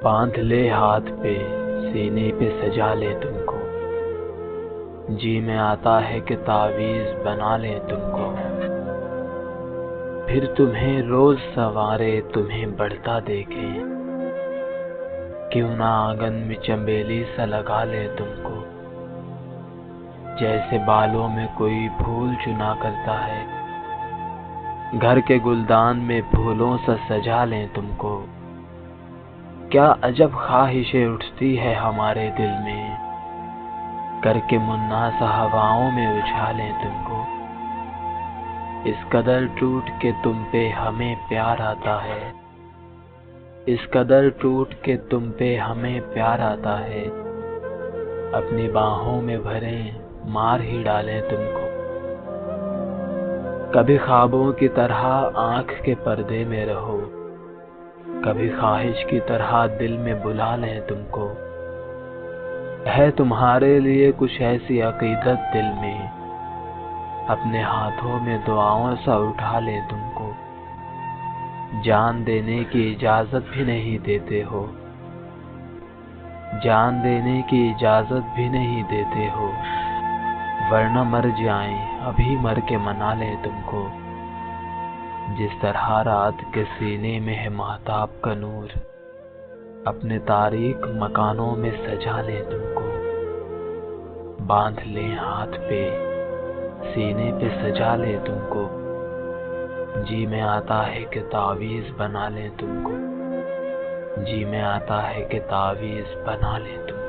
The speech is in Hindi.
बांध ले हाथ पे, सीने पे सजा ले तुमको। जी में आता है कि तावीज़ बना ले तुमको। फिर तुम्हें रोज सवारे, तुम्हें बढ़ता देखें। क्यों ना आंगन में चंबेली सा लगा ले तुमको। जैसे बालों में कोई फूल चुना करता है, घर के गुलदान में फूलों सा सजा लें तुमको। क्या अजब ख्वाहिशें उठती है हमारे दिल में, करके मुन्ना सा हवाओं में उछालें तुमको। इस कदर टूट के तुम पे हमें प्यार आता है, इस कदर टूट के तुम पे हमें प्यार आता है। अपनी बाहों में भरे मार ही डालें तुमको। कभी ख्वाबों की तरह आंख के पर्दे में रहो, कभी ख्वाहिश की तरह दिल में बुला लें तुमको। है तुम्हारे लिए कुछ ऐसी अकीदत दिल में, अपने हाथों में दुआओं सा उठा लें तुमको। जान देने की इजाजत भी नहीं देते हो, जान देने की इजाजत भी नहीं देते हो। वरना मर जाएं, अभी मर के मना लें तुमको। जिस तरह रात के सीने में है महताब का नूर, अपने तारीक मकानों में सजा लें तुमको। बांध लें हाथ पे, सीने पे सजा लें तुमको। जी में आता है कि तावीज़ बना लें तुमको। जी में आता है कि तावीज़ बना लें तुमको।